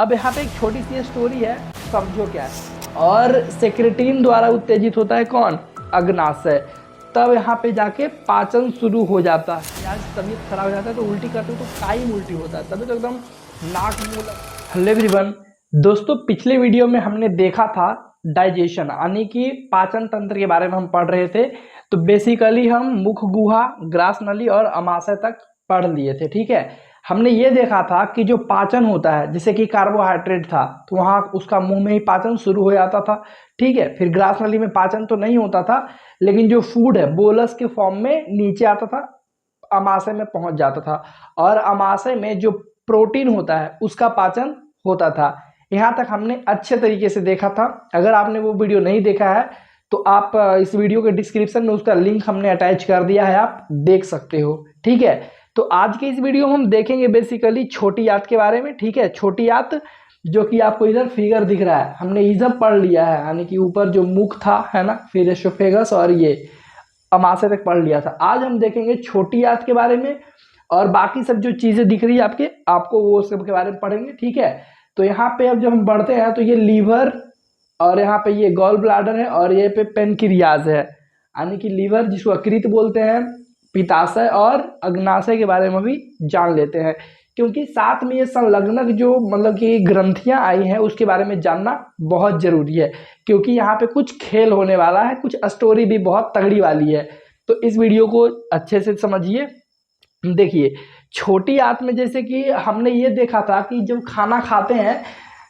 अब यहाँ पे एक छोटी सी स्टोरी है, समझो क्या है। और सेक्रेटिन द्वारा उत्तेजित होता है कौन? अग्नाशय। तब यहाँ पे जाके पाचन शुरू हो जाता है। आज तबीयत खराब हो जाता है तो उल्टी करते हो तो काई उल्टी होता है, तभी तो एकदम नाक मुंह। हेलो एवरीवन, दोस्तों पिछले वीडियो में हमने देखा था डाइजेशन यानी कि पाचन तंत्र के बारे में हम पढ़ रहे थे। तो बेसिकली हम मुख गुहा, ग्रास नली और अमाशय तक पढ़ लिए थे। ठीक है, हमने ये देखा था कि जो पाचन होता है, जैसे कि कार्बोहाइड्रेट था तो वहाँ उसका मुंह में ही पाचन शुरू हो जाता था। ठीक है, फिर ग्रास नली में पाचन तो नहीं होता था, लेकिन जो फूड है बोलस के फॉर्म में नीचे आता था, अमाशय में पहुंच जाता था। और अमाशय में जो प्रोटीन होता है उसका पाचन होता था। यहाँ तक हमने अच्छे तरीके से देखा था। अगर आपने वो वीडियो नहीं देखा है तो आप इस वीडियो के डिस्क्रिप्शन में उसका लिंक हमने अटैच कर दिया है, आप देख सकते हो। ठीक है, तो आज के इस वीडियो में हम देखेंगे बेसिकली छोटी आंत के बारे में। ठीक है, छोटी आंत जो कि आपको इधर फिगर दिख रहा है, हमने इधर पढ़ लिया है, यानी कि ऊपर जो मुख था है ना, फिर एसोफेगस और ये अमाशय तक पढ़ लिया था। आज हम देखेंगे छोटी आंत के बारे में और बाकी सब जो चीजें दिख रही है आपको वो सब के बारे में पढ़ेंगे। ठीक है, तो यहाँ पे अब जब हम बढ़ते हैं तो ये लीवर और यहाँ पे ये गॉल ब्लाडर है और ये पे पेनक्रियाज है, यानी कि लीवर जिसको यकृत बोलते हैं, पित्ताशय और अग्नाशय के बारे में भी जान लेते हैं, क्योंकि साथ में ये संलग्नक जो मतलब कि ग्रंथियां आई हैं उसके बारे में जानना बहुत जरूरी है, क्योंकि यहाँ पे कुछ खेल होने वाला है, कुछ स्टोरी भी बहुत तगड़ी वाली है। तो इस वीडियो को अच्छे से समझिए। देखिए, छोटी आंत में जैसे कि हमने ये देखा था कि जब खाना खाते हैं,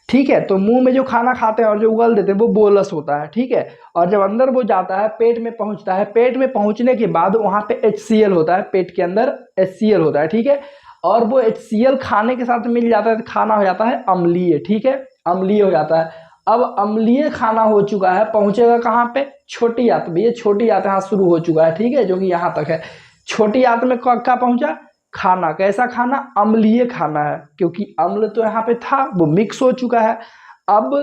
ठीक है, तो मुंह में जो खाना खाते हैं और जो उगल देते हैं वो बोलस होता है। ठीक है, और जब अंदर वो जाता है पेट में पहुंचता है, पेट में पहुंचने के बाद वहां पे HCl होता है, पेट के अंदर HCl होता है। ठीक है, और वो HCl खाने के साथ मिल जाता है तो खाना हो जाता है अम्लीय। ठीक है, अम्लीय हो जाता है। अब अम्लीय खाना हो चुका है, पहुंचेगा कहाँ पे? छोटी आंत में। ये छोटी आंत यहाँ शुरू हो चुका है, ठीक है, जो कि यहाँ तक है। छोटी आंत में क्या पहुंचा? खाना। कैसा खाना? अम्लीय खाना है, क्योंकि अम्ल तो यहाँ पे था, वो मिक्स हो चुका है। अब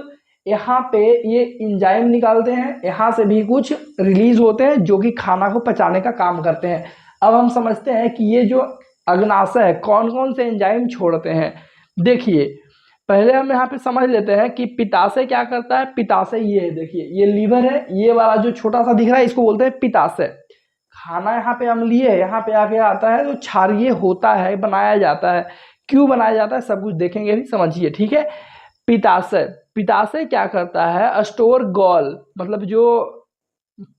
यहाँ पे ये इंजाइम निकालते हैं, यहाँ से भी कुछ रिलीज होते हैं जो कि खाना को पचाने का काम करते हैं। अब हम समझते हैं कि ये जो अग्नाशय है कौन कौन से एंजाइम छोड़ते हैं। देखिए, पहले हम यहाँ पे समझ लेते हैं कि पित्ताशय क्या करता है। पित्ताशय ये है, देखिए ये लीवर है, ये वाला जो छोटा सा दिख रहा है इसको बोलते हैं पित्ताशय। खाना यहाँ पे अम्लीय है, यहाँ पे आके आता है तो क्षारीय होता है, बनाया जाता है। क्यों बनाया जाता है सब कुछ देखेंगे भी, समझिए। ठीक है, पित्ताशय, पित्ताशय क्या करता है? स्टोर गॉल, मतलब जो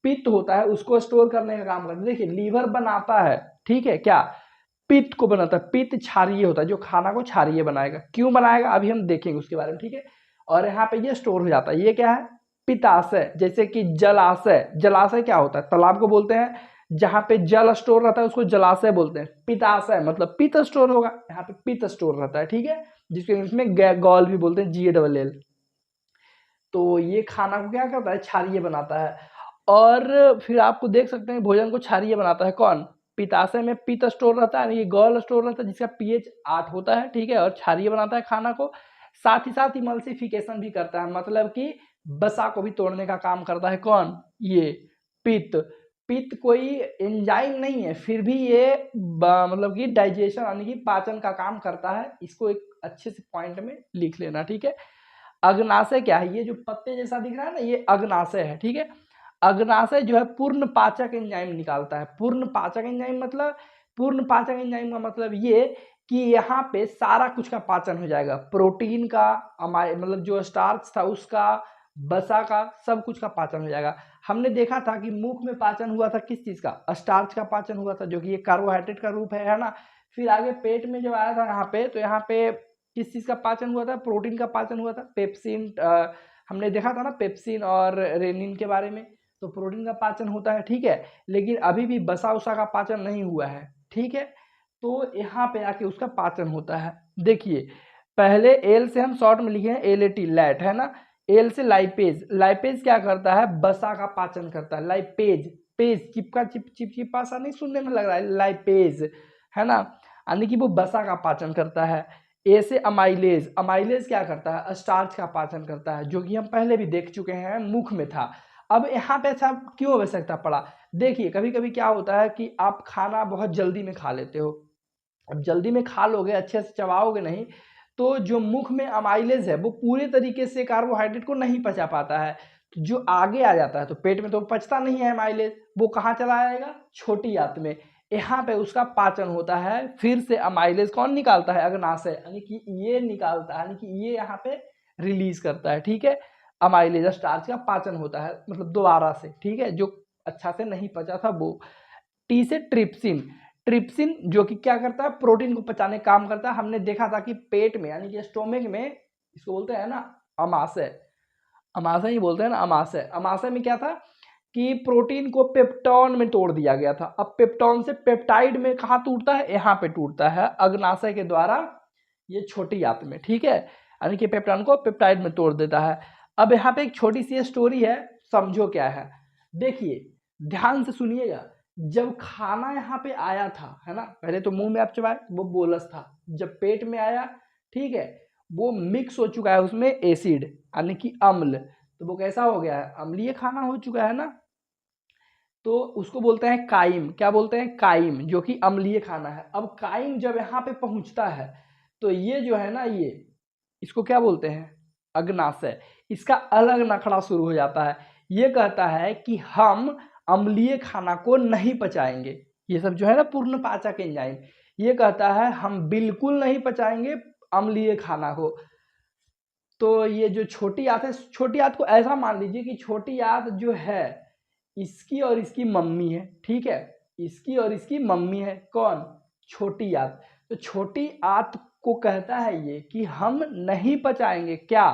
पित्त होता है उसको स्टोर करने का काम करता है। देखिए लीवर बनाता है, ठीक है, क्या? पित्त को बनाता है। पित्त क्षारीय होता है, जो खाना को क्षारीय बनाएगा। क्यों बनाएगा अभी हम देखेंगे उसके बारे में। ठीक है, और यहाँ पे ये स्टोर हो जाता है। ये क्या है? पित्ताशय। जैसे कि जलाशय, जलाशय क्या होता है? तालाब को बोलते हैं, जहाँ पे जल स्टोर रहता है उसको जलाशय बोलते हैं। पित्ताशय मतलब पित्त स्टोर होगा, यहाँ पे पित्त स्टोर रहता है। ठीक है, जिसको इंग्लिश में गॉल भी बोलते हैं, GALL। तो ये खाना को क्या करता है? क्षारीय बनाता है। और फिर आपको देख सकते हैं भोजन को क्षारीय बनाता है कौन? पित्ताशय में पित्त स्टोर रहता है, ये गॉल स्टोर रहता है जिसका pH 8 होता है। ठीक है, और क्षारीय बनाता है खाना को। साथ ही साथ इमल्सिफिकेशन भी करता है, मतलब कि बसा को भी तोड़ने का काम करता है कौन? ये पित्त। पित्त कोई एंजाइम नहीं है, फिर भी ये मतलब कि डाइजेशन यानी कि पाचन का काम करता है। इसको एक अच्छे से पॉइंट में लिख लेना। ठीक है, अग्नाशय क्या है? ये जो पत्ते जैसा दिख रहा है ना, ये अग्नाशय है। ठीक है, अग्नाशय जो है पूर्ण पाचक एंजाइम निकालता है। पूर्ण पाचक एंजाइम मतलब, पूर्ण पाचक एंजाइम का मतलब ये कि यहाँ पे सारा कुछ का पाचन हो जाएगा। प्रोटीन का, मतलब जो स्टार्च था उसका, बसा का, सब कुछ का पाचन हो जाएगा। हमने देखा था कि मुख में पाचन हुआ था किस चीज का? स्टार्च का पाचन हुआ था, जो कि ये कार्बोहाइड्रेट का रूप है ना। फिर आगे पेट में जब आया था यहाँ पे, तो यहाँ पे किस चीज का पाचन हुआ था? प्रोटीन का पाचन हुआ था। पेप्सिन, हमने देखा था ना पेप्सिन और रेनिन के बारे में। तो प्रोटीन का पाचन होता है। ठीक है, लेकिन अभी भी बसा उसा का पाचन नहीं हुआ है। ठीक है, तो यहाँ पे आके उसका पाचन होता है। देखिए, पहले एल से हम शॉर्ट में लिखे हैं LAT, लैट है ना। एल से लाइपेज, लाइपेज क्या करता है? बसा का पाचन करता है। लाइपेज, पेज चिपका चिपचिपा सा नहीं सुनने में लग रहा है? लाइपेज है ना, यानी कि वो बसा का पाचन करता है। ए से अमाइलेज, अमाइलेज क्या करता है? स्टार्च का पाचन करता है, जो कि हम पहले भी देख चुके हैं, मुख में था। अब यहाँ पे ऐसा क्यों आवश्यकता पड़ा? देखिए, कभी कभी क्या होता है कि आप खाना बहुत जल्दी में खा लेते हो। अब जल्दी में खा लोगे, अच्छे से चबाओगे नहीं, तो जो मुख में अमाइलेज है वो पूरे तरीके से कार्बोहाइड्रेट को नहीं पचा पाता है, तो जो आगे आ जाता है तो पेट में तो पचता नहीं है अमाइलेज, वो कहाँ चला आएगा, छोटी आंत में। यहाँ पे उसका पाचन होता है, फिर से अमाइलेज कौन निकालता है, अग्नाशय, यानी कि ये निकालता है, यानी कि ये यहाँ पे रिलीज करता है, ठीक है। अमाइलेज स्टार्च का पाचन होता है, मतलब दोबारा से, ठीक है, जो अच्छा से नहीं पचा था वो। टी से ट्रिप्सिन, ट्रिप्सिन जो कि क्या करता है, प्रोटीन को पचाने का काम करता है। हमने देखा था कि पेट में यानी कि स्टोमक में, इसको बोलते हैं ना अमाशय, अमाशय ही बोलते हैं ना, अमाशय। अमाशय में क्या था कि प्रोटीन को पेप्टॉन में तोड़ दिया गया था। अब पेप्टॉन से पेप्टाइड में कहाँ टूटता है, यहाँ पे टूटता है अग्नाशय के द्वारा, ये छोटी आंत में, ठीक है, यानी कि पेप्टॉन को पेप्टाइड में तोड़ देता है। अब यहाँ पे एक छोटी सी स्टोरी है, समझो क्या है। देखिए ध्यान से सुनिएगा, जब खाना यहाँ पे आया था, है ना, पहले तो मुंह में आप चबाए, वो बोलस था, जब पेट में आया, ठीक है, वो मिक्स हो चुका है उसमें एसिड यानी कि अम्ल, तो वो कैसा हो गया है, अम्लीय खाना हो चुका है ना, तो उसको बोलते हैं काइम। क्या बोलते हैं, काइम, जो कि अम्लीय खाना है। अब काइम जब यहाँ पे पहुंचता है तो ये जो है ना, ये इसको क्या बोलते हैं, अग्नाशय, इसका अलग नखड़ा शुरू हो जाता है। ये कहता है कि हम अम्लीय खाना को नहीं पचाएंगे। ये सब जो है ना पूर्ण पाचक एंजाइम, ये कहता है हम बिल्कुल नहीं पचाएंगे अम्लीय खाना को। तो ये जो छोटी आंत है, छोटी आंत को ऐसा मान लीजिए कि छोटी आंत जो है इसकी और इसकी मम्मी है, ठीक है, इसकी और इसकी मम्मी है, कौन, छोटी आंत। तो छोटी आंत को कहता है ये कि हम नहीं पचाएंगे क्या,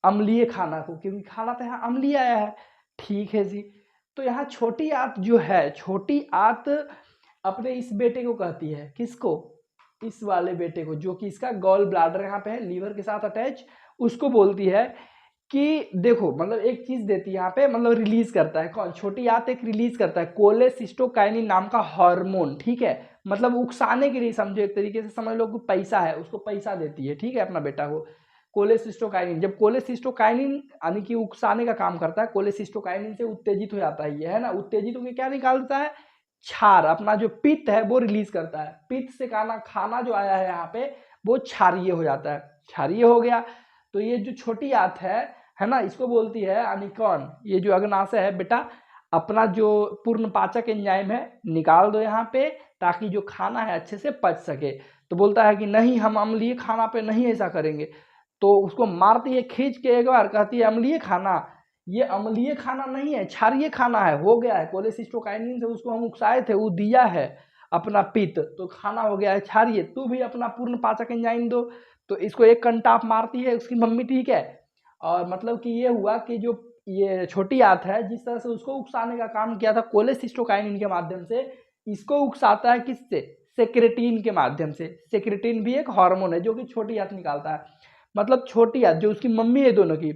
अम्लीय खाना को, क्योंकि खाना तो यहाँ अम्लीय आया है, ठीक है जी। तो यहाँ छोटी आंत जो है, छोटी आंत अपने इस बेटे को कहती है, किसको, इस वाले बेटे को, जो कि इसका गॉल ब्लाडर यहाँ पे है, लीवर के साथ अटैच, उसको बोलती है कि देखो, मतलब एक चीज देती है यहाँ पे, मतलब रिलीज करता है, कौन, छोटी आंत एक रिलीज करता है कोलेसिस्टोकाइनिन नाम का हार्मोन, ठीक है, मतलब उकसाने के लिए समझो, एक तरीके से समझ लो कि पैसा है, उसको पैसा देती है, ठीक है, अपना बेटा को, कोलेसिस्टोकाइनिन। जब कोलेसिस्टोकाइनिन यानी कि उकसाने का काम करता है, कोलेसिस्टोकाइनिन से उत्तेजित हो जाता है ये, है ना, उत्तेजित होकर क्या निकाल देता है, क्षार, अपना जो पित्त है वो रिलीज करता है। पित्त से खाना जो आया है यहाँ पे वो क्षारीय हो जाता है, क्षारीय हो गया। तो ये जो छोटी आंत है ना, इसको बोलती है यानी कौन, ये जो अग्नाशय है, बेटा अपना जो पूर्ण पाचक एंजाइम है निकाल दो यहाँ पे, ताकि जो खाना है अच्छे से पच सके। तो बोलता है कि नहीं, हम अम्लीय खाना पे नहीं ऐसा करेंगे। तो उसको मारती है खींच के एक बार, कहती है अम्लीय खाना, ये अम्लीय खाना नहीं है, क्षारीय खाना है, हो गया है, कोलेसिस्टोकाइनिन से उसको हम उकसाए थे, वो दिया है अपना पित्त, तो खाना हो गया है क्षारीय, तू भी अपना पूर्ण पाचक एंजाइम दो। तो इसको एक कंटाप मारती है उसकी मम्मी, ठीक है। और मतलब कि ये हुआ कि जो ये छोटी आंत है, जिस तरह से उसको उकसाने का काम किया था कोलेसिस्टोकाइनिन के माध्यम से, इसको उकसाता है किससे, सेक्रेटिन के माध्यम से। सेक्रेटिन भी एक हार्मोन है जो कि छोटी आंत निकालता है। मतलब छोटी आंत जो उसकी मम्मी है दोनों की,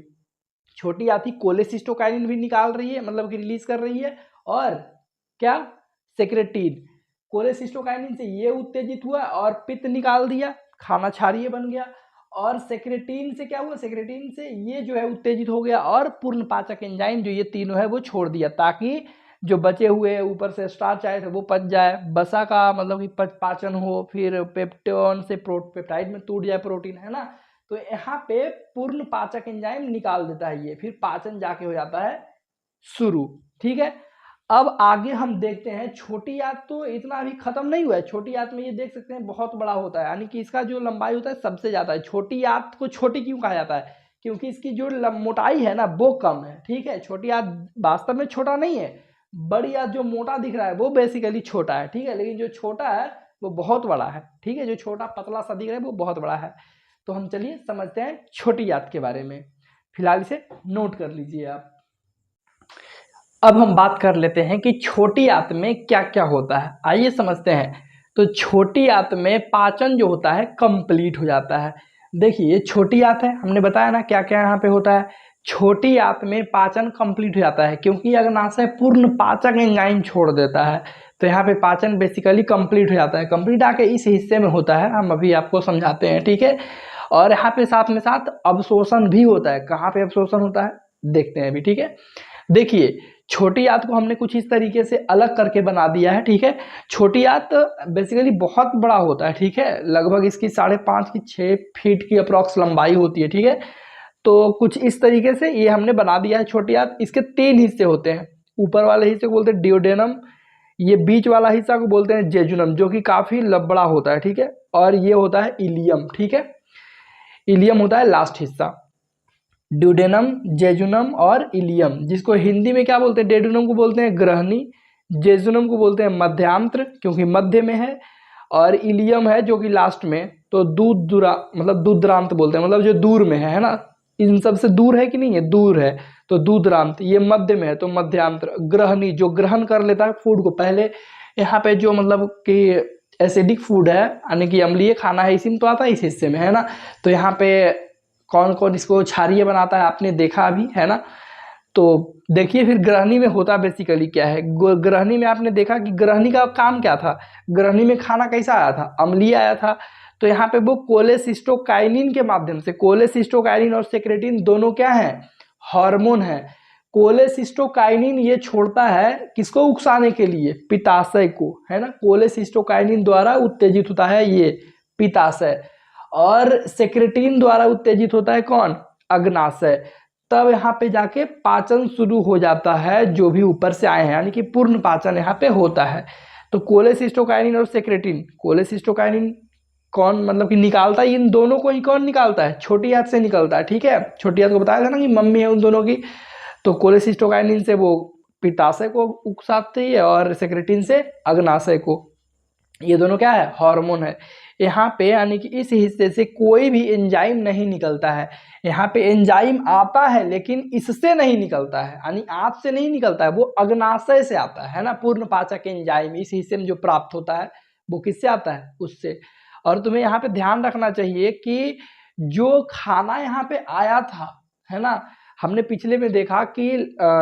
छोटी आंत ही कोलेसिस्टोकाइनिन भी निकाल रही है, मतलब कि रिलीज कर रही है, और क्या, सेक्रेटिन। कोलेसिस्टोकाइनिन से ये उत्तेजित हुआ और पित्त निकाल दिया, खाना क्षारीय बन गया। और सेक्रेटिन से क्या हुआ, सेक्रेटिन से ये जो है उत्तेजित हो गया और पूर्ण पाचक एंजाइम जो ये तीनों है वो छोड़ दिया, ताकि जो बचे हुए ऊपर से स्टार्च आए थे वो पच जाए, बसा का मतलब कि पाचन हो, फिर पेप्टोन से पेप्टाइड में टूट जाए प्रोटीन, है ना। तो यहाँ पे पूर्ण पाचक एंजाइम निकाल देता है ये, फिर पाचन जाके हो जाता है शुरू, ठीक है। अब आगे हम देखते हैं, छोटी आंत तो इतना अभी खत्म नहीं हुआ है, छोटी आंत में ये देख सकते हैं बहुत बड़ा होता है, यानी कि इसका जो लंबाई होता है सबसे ज्यादा है। छोटी आंत को छोटी क्यों कहा जाता है, क्योंकि इसकी जो मोटाई है ना वो कम है, ठीक है। छोटी आंत वास्तव में छोटा नहीं है, बड़ी आंत जो मोटा दिख रहा है वो बेसिकली छोटा है, ठीक है, लेकिन जो छोटा है वो बहुत बड़ा है, ठीक है, जो छोटा पतला सा दिख रहा है वो बहुत बड़ा है। तो हम चलिए समझते हैं छोटी आंत के बारे में, फिलहाल इसे नोट कर लीजिए आप। अब हम बात कर लेते हैं कि छोटी आंत में क्या क्या होता है, आइए समझते हैं। तो छोटी आंत में पाचन जो होता है कंप्लीट हो जाता है। देखिए ये छोटी आंत है, हमने बताया ना क्या क्या यहाँ पे होता है। छोटी आंत में पाचन कंप्लीट हो जाता है क्योंकि अग्नाशय पूर्ण पाचक एंजाइम छोड़ देता है, तो यहाँ पे पाचन बेसिकली कंप्लीट हो जाता है। कंप्लीट आके इस हिस्से में होता है, हम अभी आपको समझाते हैं, ठीक है। और यहाँ पे साथ में साथ अवशोषण भी होता है। कहाँ पे अवशोषण होता है देखते हैं अभी, ठीक है। देखिए छोटी आंत को हमने कुछ इस तरीके से अलग करके बना दिया है, ठीक है। छोटी आंत बेसिकली बहुत बड़ा होता है, ठीक है, लगभग इसकी 5.5 की 6 फीट की अप्रॉक्स लंबाई होती है, ठीक है। तो कुछ इस तरीके से ये हमने बना दिया है छोटी आंत। इसके 3 हिस्से होते हैं। ऊपर वाले हिस्से को बोलते हैं डियोडेनम, ये बीच वाला हिस्सा को बोलते हैं जेजुनम, जो कि काफी बड़ा होता है, ठीक है। और ये होता है इलियम, ठीक है। इलियम होता है लास्ट हिस्सा। ड्यूडेनम, जेजुनम और इलियम, जिसको हिंदी में क्या बोलते हैं, डेडुनम को बोलते हैं ग्रहणी, जेजुनम को बोलते हैं मध्यांत्र क्योंकि मध्य में है, और इलियम है जो कि लास्ट में। तो दूरा मतलब दूधरांत बोलते हैं, मतलब जो दूर में है ना। इन सब से दूर है कि नहीं है, दूर है, तो दूधरांत। ये मध्य में है तो मध्यांत्र। ग्रहणी जो ग्रहण कर लेता है फूड को। पहले यहाँ पे जो मतलब कि एसिडिक फूड है यानी कि अम्लीय खाना है, इसी में तो आता है, इस हिस्से में, है ना। तो यहाँ पे कौन कौन इसको क्षारीय बनाता है आपने देखा अभी, है ना। तो देखिए फिर ग्रहणी में होता बेसिकली क्या है। ग्रहणी में आपने देखा कि ग्रहणी का काम क्या था। ग्रहणी में खाना कैसा आया था, अम्लीय आया था। तो यहाँ पे वो कोलेसिस्टोकाइनिन के माध्यम से, कोलेसिस्टोकाइनिन और सेक्रेटिन दोनों क्या है, हार्मोन है। कोलेसिस्टोकाइनिन ये छोड़ता है किसको उकसाने के लिए, पित्ताशय को, है ना। कोलेसिस्टोकाइनिन द्वारा उत्तेजित होता है ये पित्ताशय, और सेक्रेटिन द्वारा उत्तेजित होता है कौन, अग्नाशय। तब यहाँ पे जाके पाचन शुरू हो जाता है, जो भी ऊपर से आए हैं, यानी कि पूर्ण पाचन यहाँ पे होता है। तो कोलेसिस्टोकाइनिन और सेक्रेटिन, कोलेसिस्टोकाइनिन कौन मतलब कि निकालता है, इन दोनों को ही कौन निकालता है, छोटी आंत से निकलता है, ठीक है। छोटी आंत को बताया था ना कि मम्मी है उन दोनों की। तो कोलेसिस्टोकाइनिन से वो पित्ताशय को उकसाती है और सेक्रेटिन से अग्नाशय को। ये दोनों क्या है, हार्मोन है। यहाँ पे यानी कि इस हिस्से से कोई भी एंजाइम नहीं निकलता है। यहाँ पे एंजाइम आता है लेकिन इससे नहीं निकलता है, यानी आंत से नहीं निकलता है, वो अग्नाशय से आता है ना। पूर्ण पाचक एंजाइम इस हिस्से में जो प्राप्त होता है वो किससे आता है, उससे। और तुम्हें यहाँ पे ध्यान रखना चाहिए कि जो खाना यहाँ पे आया था, है ना, हमने पिछले में देखा कि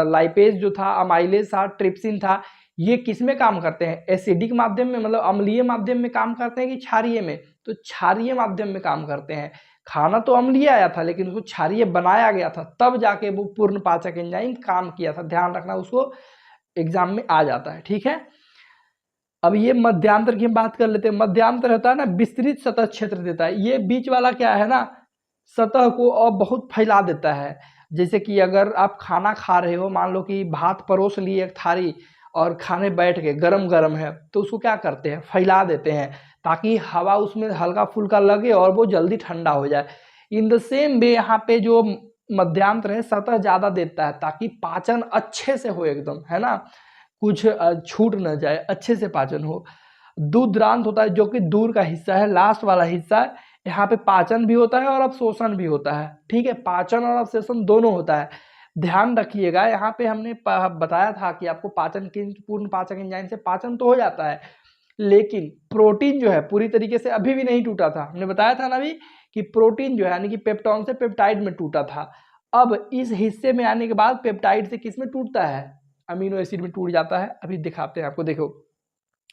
लाइपेज जो था, अमाइलेज था, ट्रिप्सिन था, ये किस में काम करते हैं, एसिडिक माध्यम में, मतलब अम्लीय माध्यम में काम करते हैं कि क्षारीय में। तो क्षारीय माध्यम में काम करते हैं। खाना तो अम्लीय आया था लेकिन उसको क्षारीय बनाया गया था, तब जाके वो पूर्ण पाचक एंजाइम काम किया था। ध्यान रखना, उसको एग्जाम में आ जाता है, ठीक है। अब ये मध्यांतर की हम बात कर लेते हैं। मध्यांतर होता है ना, विस्तृत सतह क्षेत्र देता है। ये बीच वाला क्या है ना, सतह को और बहुत फैला देता है। जैसे कि अगर आप खाना खा रहे हो, मान लो कि भात परोस लिए एक थाली और खाने बैठ के, गरम गरम है, तो उसको क्या करते हैं, फैला देते हैं ताकि हवा उसमें हल्का फुल्का लगे और वो जल्दी ठंडा हो जाए। इन द सेम वे यहाँ पे जो मध्यांतर है, सतह ज्यादा देता है ताकि पाचन अच्छे से हो एकदम, है ना, कुछ छूट न जाए, अच्छे से पाचन हो। दूधरांत होता है जो कि दूर का हिस्सा है, लास्ट वाला हिस्सा है। यहाँ पे पाचन भी होता है और अवशोषण भी होता है, ठीक है। पाचन और अवशोषण दोनों होता है। ध्यान रखिएगा, यहाँ पे हमने बताया था कि आपको पाचन की पूर्ण पाचक एंजाइम से पाचन तो हो जाता है, लेकिन प्रोटीन जो है पूरी तरीके से अभी भी नहीं टूटा था। हमने बताया था ना अभी कि प्रोटीन जो है यानी कि पेप्टॉन से पेप्टाइड में टूटा था। अब इस हिस्से में आने के बाद पेप्टाइड से किस में टूटता है, अमीनो एसिड में टूट जाता है। अभी दिखाते हैं आपको, देखो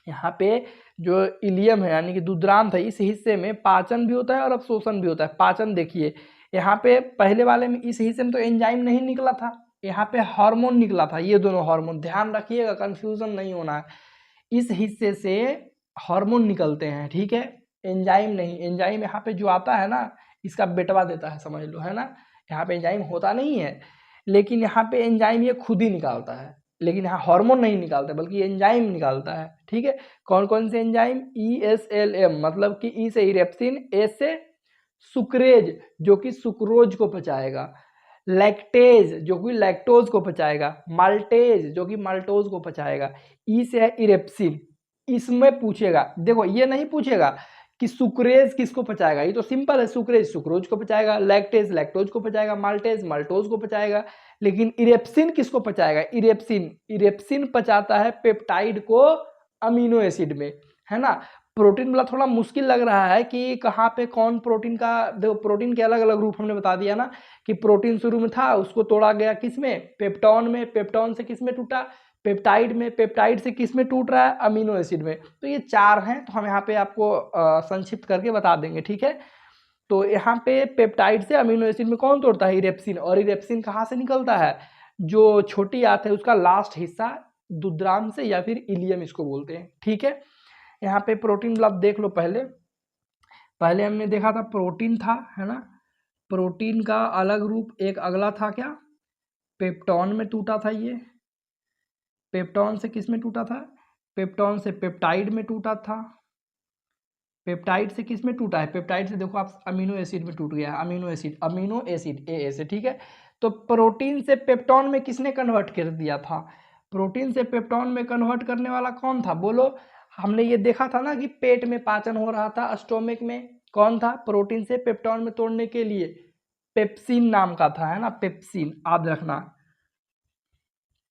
यहाँ पे जो इलियम है यानी कि दूधरांत है, इस हिस्से में पाचन भी होता है और अवशोषण भी होता है। पाचन देखिए, यहाँ पे पहले वाले में इस हिस्से में तो एंजाइम नहीं निकला था, यहाँ पे हार्मोन निकला था। ये दोनों हार्मोन, ध्यान रखिएगा, कंफ्यूजन नहीं होना है। इस हिस्से से हार्मोन निकलते हैं, ठीक है, एंजाइम नहीं। एंजाइम यहाँ पे जो आता है ना, इसका बेटवा देता है, समझ लो, है ना। यहाँ पे एंजाइम होता नहीं है, लेकिन यहाँ पे एंजाइम ये खुद ही निकालता है। लेकिन यहाँ हार्मोन नहीं निकालता बल्कि एंजाइम निकालता है, ठीक है। कौन कौन से एंजाइम, ESLM मतलब कि ई से इरेप्सिन, एस से सुक्रेज जो कि सुक्रोज को पचाएगा, लैक्टेज जो कि लैक्टोज को पचाएगा, माल्टेज जो कि माल्टोज को पचाएगा। ई से है इरेप्सिन। इसमें पूछेगा, देखो ये नहीं पूछेगा कि सुक्रेज किसको पचाएगा, ये तो सिंपल है, सुक्रेज सुक्रोज को पचाएगा, लैक्टेज लैक्टोज को पचाएगा, माल्टेज माल्टोज को पचाएगा। लेकिन इरेप्सिन किसको पचाएगा, इरेप्सिन, इरेप्सिन पचाता है पेप्टाइड को अमीनो एसिड में, है ना। प्रोटीन वाला थोड़ा मुश्किल लग रहा है कि कहाँ पे कौन प्रोटीन का, देखो प्रोटीन के अलग अलग रूप हमने बता दिया ना, कि प्रोटीन शुरू में था, उसको तोड़ा गया किस में, पेप्टॉन में, पेप्टॉन से किस में टूटा, पेप्टाइड में, पेप्टाइड से किस में टूट रहा है, अमीनो एसिड में। तो ये 4 हैं, तो हम यहाँ पे आपको संक्षिप्त करके बता देंगे, ठीक है। तो यहाँ पे पेप्टाइड से अमीनो एसिड में कौन तोड़ता है, इरेप्सिन। और इरेप्सिन कहाँ से निकलता है, जो छोटी आंत है उसका लास्ट हिस्सा दुर्दांत से या फिर इलियम इसको बोलते हैं। ठीक है, यहाँ पे प्रोटीन ब्लॉक देख लो। पहले हमने देखा था प्रोटीन था, है ना। प्रोटीन का अलग रूप एक अगला था क्या, पेप्टॉन में टूटा था। ये पेप्टॉन से किस में टूटा था, पेप्टॉन से पेप्टाइड में टूटा था। पेप्टाइड से किस में टूटा है, पेप्टाइड से देखो आप अमीनो एसिड में टूट गया है, अमीनो एसिड ए से। ठीक है, तो प्रोटीन से पेप्टॉन में किसने कन्वर्ट कर दिया था, प्रोटीन से पेप्टॉन में कन्वर्ट करने वाला कौन था बोलो। हमने ये देखा था ना कि पेट में पाचन हो रहा था, स्टोमिक में कौन था, प्रोटीन से पेप्टॉन में तोड़ने के लिए पेप्सिन नाम का था, है ना। पेप्सिन याद रखना,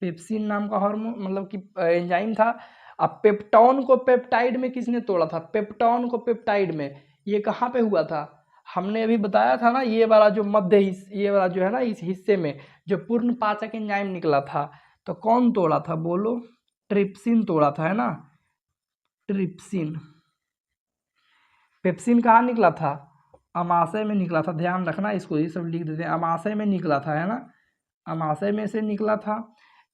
पेप्सिन नाम का हार्मोन मतलब कि एंजाइम था। अब पेप्टॉन को पेप्टाइड में किसने तोड़ा था, पेप्टॉन को पेप्टाइड में ये कहाँ पे हुआ था, हमने अभी बताया था ना, ये वाला जो मध्य ये वाला जो है ना, इस हिस्से में जो पूर्ण पाचक एंजाइम निकला था, तो कौन तोड़ा था बोलो, ट्रिप्सिन तोड़ा था, है ना। ट्रिप्सिन, पेप्सिन कहाँ निकला था, अमाशय में निकला था, ध्यान रखना इसको, ये सब लिख देते हैं, अमाशय में निकला था, है ना, अमाशय में से निकला था।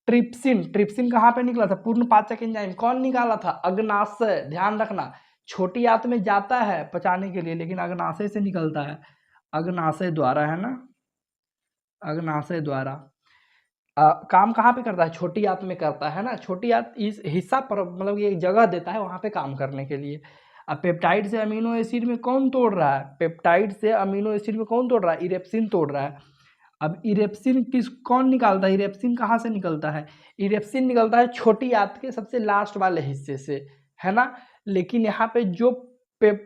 ट्रिप्सिन कहाँ पे निकला था, पूर्ण पाचक एंजाइम कौन निकाला था, अग्नाशय, ध्यान रखना, छोटी आंत में जाता है पचाने के लिए लेकिन अग्नाशय से निकलता है, अग्नाशय द्वारा, है ना, अग्नाशय द्वारा। काम कहाँ पे करता है, छोटी आंत में करता है ना, छोटी आंत इस हिस्सा पर मतलब ये एक जगह देता है वहाँ पे काम करने के लिए। अब पेप्टाइड से अमीनो एसिड में कौन तोड़ रहा है, पेप्टाइड से अमीनो एसिड में कौन तोड़ रहा है, इरेप्सिन तोड़ रहा है। अब इरेप्सिन कौन निकालता है, इरेप्सिन कहाँ से निकलता है, इरेप्सिन निकलता है छोटी आंत के सबसे लास्ट वाले हिस्से से, है ना। लेकिन यहाँ पे जो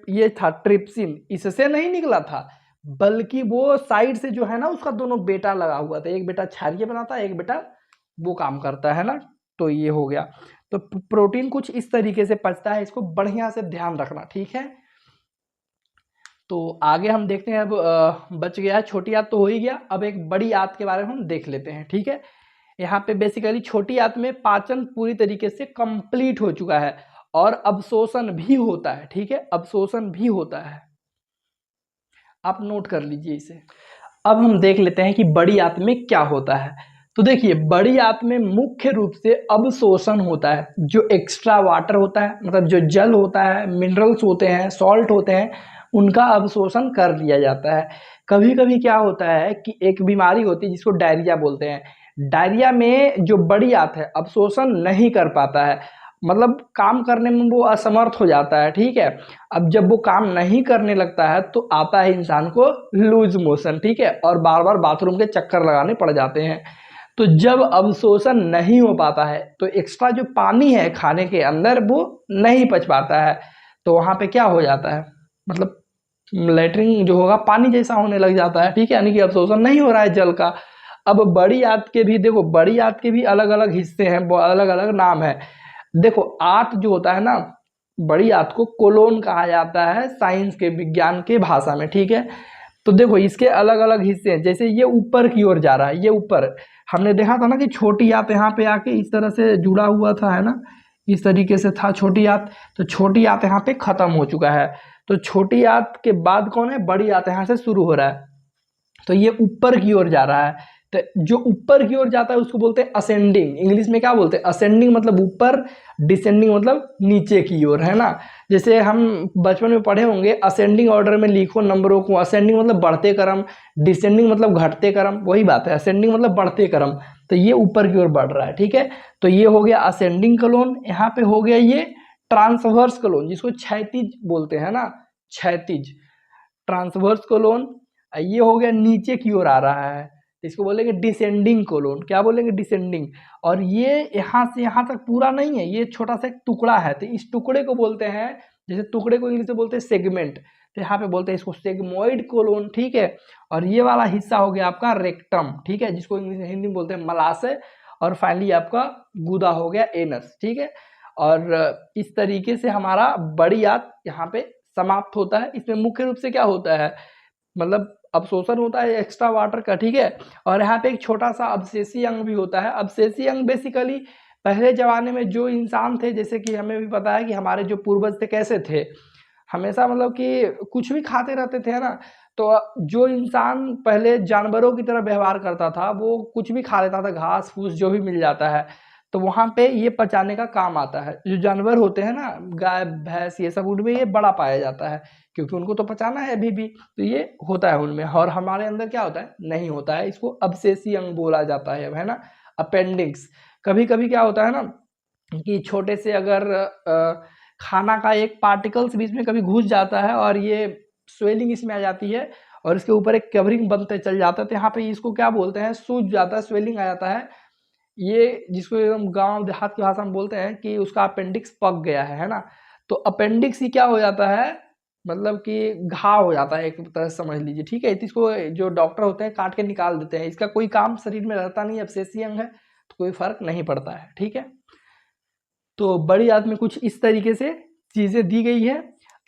ये था ट्रिप्सिन, इससे नहीं निकला था, बल्कि वो साइड से जो है ना उसका दोनों बेटा लगा हुआ था, एक बेटा क्षारीय बनाता है, एक बेटा वो काम करता है ना। तो ये हो गया, तो प्रोटीन कुछ इस तरीके से पचता है, इसको बढ़िया से ध्यान रखना, ठीक है। तो आगे हम देखते हैं, अब बच गया छोटी आंत तो हो ही गया, अब एक बड़ी आंत के बारे में हम देख लेते हैं, ठीक है। यहाँ पे बेसिकली छोटी आंत में पाचन पूरी तरीके से कंप्लीट हो चुका है और अवशोषण भी होता है, ठीक है, अवशोषण भी होता है, आप नोट कर लीजिए इसे। अब हम देख लेते हैं कि बड़ी आंत में क्या होता है। तो देखिए, बड़ी आंत में मुख्य रूप से अवशोषण होता है, जो एक्स्ट्रा वाटर होता है, मतलब जो जल होता है, मिनरल्स होते हैं, सॉल्ट होते हैं, उनका अवशोषण कर दिया जाता है। कभी कभी क्या होता है कि एक बीमारी होती है जिसको डायरिया बोलते हैं, डायरिया में जो बड़ी आंत है अवशोषण नहीं कर पाता है, मतलब काम करने में वो असमर्थ हो जाता है, ठीक है। अब जब वो काम नहीं करने लगता है तो आता है इंसान को लूज मोशन, ठीक है, और बार बार बाथरूम के चक्कर लगाने पड़ जाते हैं। तो जब अवशोषण नहीं हो पाता है तो एक्स्ट्रा जो पानी है खाने के अंदर वो नहीं पच पाता है, तो वहाँ पे क्या हो जाता है, मतलब लेटरिन जो होगा पानी जैसा होने लग जाता है, ठीक है, यानी कि अवशोषण नहीं हो रहा है जल का। अब बड़ी आंत के भी देखो, बड़ी आंत के भी अलग अलग हिस्से हैं, अलग अलग नाम है। देखो आंत जो होता है ना, बड़ी आंत को कोलोन कहा जाता है साइंस के, विज्ञान के भाषा में, ठीक है। तो देखो इसके अलग अलग हिस्से हैं, जैसे ये ऊपर की ओर जा रहा है, ये ऊपर हमने देखा था ना कि छोटी आंत यहाँ पे आके इस तरह से जुड़ा हुआ था, है ना, इस तरीके से था छोटी आंत। तो छोटी आंत यहाँ पे खत्म हो चुका है, तो छोटी आंत के बाद कौन है, बड़ी आंत यहाँ से शुरू हो रहा है, तो ये ऊपर की ओर जा रहा है। तो जो ऊपर की ओर जाता है उसको बोलते हैं असेंडिंग, इंग्लिश में क्या बोलते हैं, असेंडिंग मतलब ऊपर, डिसेंडिंग मतलब नीचे की ओर, है ना। जैसे हम बचपन में पढ़े होंगे, असेंडिंग ऑर्डर में लिखो नंबरों को, असेंडिंग मतलब बढ़ते क्रम, डिसेंडिंग मतलब घटते क्रम, वही बात है, असेंडिंग मतलब बढ़ते क्रम। तो ये ऊपर की ओर बढ़ रहा है, ठीक है। तो ये हो गया असेंडिंग कलोन, यहाँ पे हो गया ये ट्रांसवर्स कलोन, जिसको क्षैतिज बोलते हैं ना, क्षैतिज, ट्रांसवर्स कोलोन। ये हो गया नीचे की ओर आ रहा है, इसको बोलेंगे डिसेंडिंग कोलोन, क्या बोलेंगे, डिसेंडिंग। और ये यहाँ से यहाँ तक पूरा नहीं है, ये छोटा सा एक टुकड़ा है, तो इस टुकड़े को बोलते हैं, जैसे टुकड़े को इंग्लिश में बोलते हैं सेगमेंट, तो यहाँ पे बोलते हैं इसको सेगमोइड कोलोन, ठीक है। और ये वाला हिस्सा हो गया आपका रेक्टम, ठीक है, जिसको इंग्लिश हिंदी में बोलते हैं मलाशय। और फाइनली आपका गुदा हो गया एनस, ठीक है। और इस तरीके से हमारा बड़ी आंत यहाँ पे समाप्त होता है। इसमें मुख्य रूप से क्या होता है, मतलब अवशोषण होता है एक्स्ट्रा वाटर का, ठीक है। और यहाँ पे एक छोटा सा अवशेषी अंग भी होता है। अवशेषी अंग बेसिकली पहले जमाने में जो इंसान थे, जैसे कि हमें भी पता है कि हमारे जो पूर्वज थे कैसे थे, हमेशा मतलब कि कुछ भी खाते रहते थे, है ना। तो जो इंसान पहले जानवरों की तरह व्यवहार करता था, वो कुछ भी खा लेता था, घास फूस जो भी मिल जाता है, तो वहाँ पे ये पचाने का काम आता है। जो जानवर होते हैं ना, गाय भैंस ये सब, उनमें ये बड़ा पाया जाता है, क्योंकि उनको तो पचाना है अभी भी, तो ये होता है उनमें। और हमारे अंदर क्या होता है, नहीं होता है। इसको अवशेषी अंग बोला जाता है ना, अपेंडिक्स। कभी कभी क्या होता है ना कि छोटे से अगर खाना का एक पार्टिकल्स बीच में कभी घुस जाता है और ये स्वेलिंग इसमें आ जाती है, और इसके ऊपर एक कवरिंग बनते चल जाता है, तो यहाँ पे इसको क्या बोलते हैं, सूज जाता है, स्वेलिंग आ जाता है। ये जिसको एकदम गांव देहात की भाषा में बोलते हैं कि उसका अपेंडिक्स पक गया है ना। तो अपेंडिक्स ही क्या हो जाता है, मतलब कि घाव हो जाता है एक तरह से समझ लीजिए, ठीक है। तो इसको जो डॉक्टर होते हैं काट के निकाल देते हैं, इसका कोई काम शरीर में रहता नहीं, अवशेषी अंग है, तो कोई फर्क नहीं पड़ता है, ठीक है। तो बड़ी आदत में कुछ इस तरीके से चीज़ें दी गई है।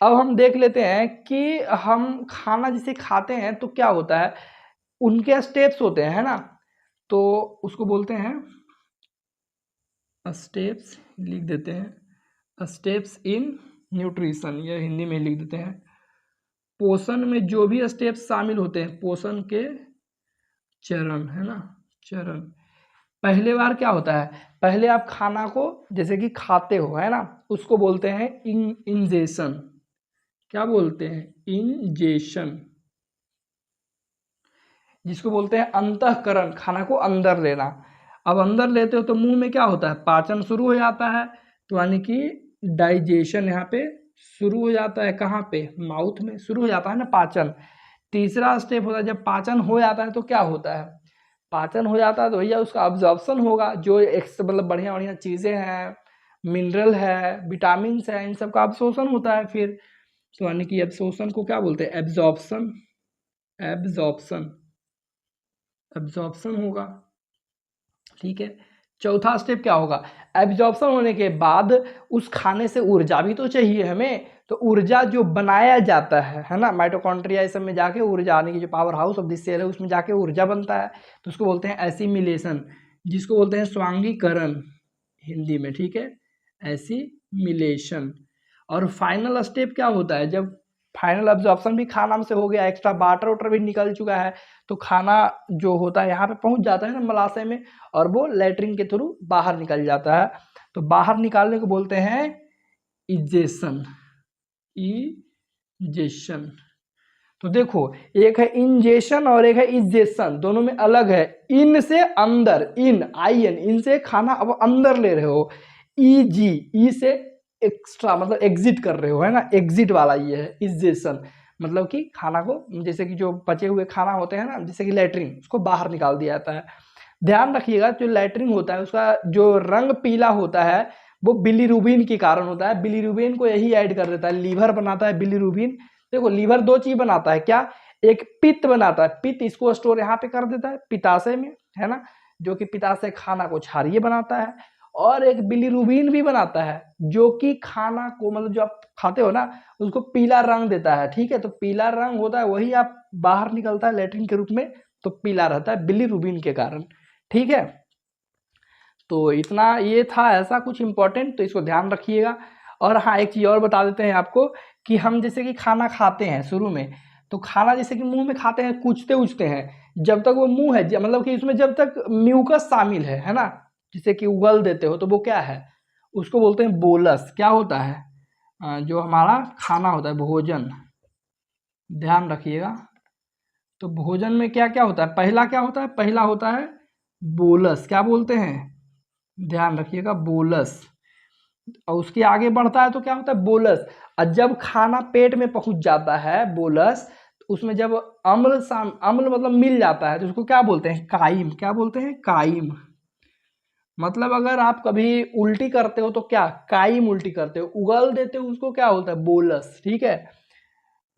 अब हम देख लेते हैं कि हम खाना जिसे खाते हैं तो क्या होता है, उनके स्टेप्स होते हैं, है ना। तो उसको बोलते हैं स्टेप्स, लिख देते हैं स्टेप्स इन न्यूट्रिशन, या हिंदी में लिख देते हैं पोषण में जो भी स्टेप्स शामिल होते हैं, पोषण के चरण, है ना, चरण। पहले बार क्या होता है, पहले आप खाना को जैसे कि खाते हो, है ना, उसको बोलते हैं इंजेशन। क्या बोलते हैं, इंजेशन। जिसको बोलते हैं अंतःकरण, खाना को अंदर लेना। अब अंदर लेते हो तो मुंह में क्या होता है, पाचन शुरू हो जाता है, तो यानी कि डाइजेशन यहाँ पे शुरू हो जाता है। कहाँ पे, माउथ में शुरू हो जाता है ना पाचन। तीसरा स्टेप होता है, जब पाचन हो जाता है तो क्या होता है, पाचन हो जाता है तो भैया उसका अब्जॉर्प्शन होगा, जो मतलब बढ़िया बढ़िया चीज़ें हैं, मिनरल है, विटामिन है, इन सब का अब्जॉर्प्शन होता है फिर। तो यानी कि एब्जॉर्प्शन को क्या बोलते हैं, एब्जॉर्प्शन, एब्जॉर्प्शन, एब्जॉर्प्शन होगा, ठीक है। चौथा स्टेप क्या होगा, एब्जॉर्प्शन होने के बाद उस खाने से ऊर्जा भी तो चाहिए हमें, तो ऊर्जा जो बनाया जाता है ना, माइटोकॉन्ड्रिया इस सब में जाके ऊर्जा आने की, जो power house of this cell है उसमें जाके ऊर्जा बनता है, तो उसको बोलते हैं एसिमिलेशन, जिसको बोलते हैं स्वांगीकरण हिंदी में, ठीक है, एसिमिलेशन। और फाइनल स्टेप क्या होता है, जब फाइनल अब्जॉर्प्शन भी खाना से हो गया, एक्स्ट्रा वाटर वाटर भी निकल चुका है, तो खाना जो होता है यहाँ पे पहुँच जाता है ना मलाशय में, और वो लैट्रिन के थ्रू बाहर निकल जाता है। तो बाहर निकालने को बोलते हैं इजेशन, इजेशन। तो देखो, एक है इंजेशन और एक है इजेशन, दोनों में अलग है। इन से अंदर, इन आई एन, इन से खाना अब अंदर ले रहे हो, ई जी, ई से एक्स्ट्रा मतलब एग्जिट कर रहे हो, है ना, एग्जिट वाला ये है इजेशन। मतलब कि खाना को, जैसे कि जो बचे हुए खाना होते हैं ना, जैसे कि लैट्रिन, उसको बाहर निकाल दिया जाता है। ध्यान रखिएगा, जो लैट्रिन होता है उसका जो रंग पीला होता है, वो बिलीरुबिन के कारण होता है। बिलीरुबिन को यही ऐड कर देता है, लीवर बनाता है बिलीरुबिन। देखो, लीवर दो चीज बनाता है, क्या, एक पित्त बनाता है, पित्त इसको स्टोर यहाँ पे कर देता है पित्ताशय में, है ना, जो कि पित्ताशय खाना को क्षारीय बनाता है। और एक बिलीरुबिन भी बनाता है, जो कि खाना को, मतलब जो आप खाते हो ना, उसको पीला रंग देता है, ठीक है। तो पीला रंग होता है, वही आप बाहर निकलता है लैट्रिन के रूप में, तो पीला रहता है बिलीरुबिन के कारण, ठीक है। तो इतना ये था ऐसा कुछ इंपॉर्टेंट, तो इसको ध्यान रखिएगा। और हाँ, एक चीज़ और बता देते हैं आपको कि हम जैसे कि खाना खाते हैं शुरू में, तो खाना जैसे कि मुंह में खाते हैं, कूचते उचते हैं, जब तक वो मुंह है, मतलब कि उसमें जब तक म्यूकस शामिल है ना, जैसे कि उगल देते हो, तो वो क्या है, उसको बोलते हैं बोलस। क्या होता है, जो हमारा खाना होता है, भोजन, ध्यान रखिएगा। तो भोजन में क्या क्या होता है, पहला क्या होता है, पहला होता है बोलस। क्या बोलते हैं, ध्यान रखिएगा, बोलस। और उसके आगे बढ़ता है तो क्या होता है, बोलस। और जब खाना पेट में पहुंच जाता है, बोलस, तो उसमें जब अम्ल मतलब मिल जाता है, तो उसको क्या बोलते हैं, काइम। क्या बोलते हैं, काइम। मतलब अगर आप कभी उल्टी करते हो तो क्या, काइम उल्टी करते हो, उगल देते हो, उसको क्या बोलता है, बोलस, ठीक है।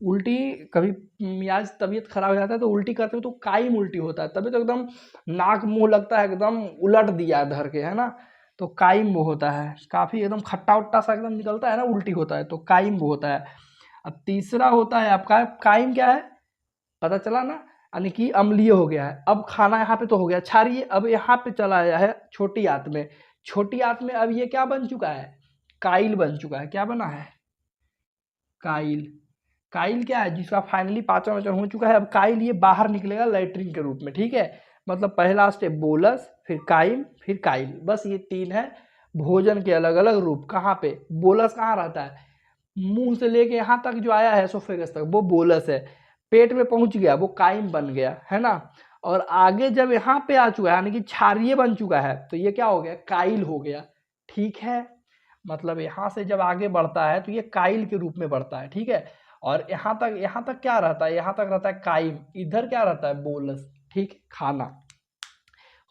उल्टी कभी मियाज तबीयत खराब हो जाता है तो उल्टी करते हो तो काइम उल्टी होता है, तभी तो एकदम नाक मुंह लगता है एकदम उलट दिया धर के, है ना, तो काइम वो होता है, काफ़ी एकदम खट्टा उट्टा सा एकदम निकलता है ना, उल्टी होता है, तो काइम वो होता है। अब तीसरा होता है आपका काइम, क्या है, पता चला ना, यानी कि अम्लीय हो गया है। अब खाना यहाँ पे तो हो गया क्षारीय, अब यहाँ पे चला आया है छोटी आंत में, छोटी आंत में अब ये क्या बन चुका है, काइल बन चुका है। क्या बना है, काइल। काइल क्या है? जिसका फाइनली पाचन वाचन हो चुका है, अब काइल ये बाहर निकलेगा लैट्रिन के रूप में, ठीक है। मतलब पहला स्टेप बोलस, फिर काइम, फिर काइल, बस ये 3 है भोजन के अलग अलग रूप। कहाँ पे? बोलस कहाँ रहता है? मुंह से लेके यहाँ तक जो आया है एसोफेगस तक, वो बोलस है। पेट में पहुंच गया, वो काइम बन गया, है ना। और आगे जब यहाँ पे आ चुका है, यानी कि क्षारीय बन चुका है, तो ये क्या हो गया? काइल हो गया, ठीक है। मतलब यहाँ से जब आगे बढ़ता है तो ये काइल के रूप में बढ़ता है, ठीक है। और यहाँ तक क्या रहता है? यहाँ तक रहता है काइम, इधर क्या रहता है? बोलस, ठीक, खाना।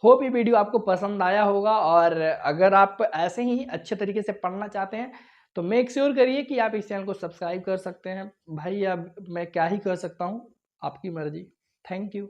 होप ये वीडियो आपको पसंद आया होगा, और अगर आप ऐसे ही अच्छे तरीके से पढ़ना चाहते हैं तो मेक श्योर करिए कि आप इस चैनल को सब्सक्राइब कर सकते हैं। भाई अब मैं क्या ही कर सकता हूँ, आपकी मर्जी। Thank you.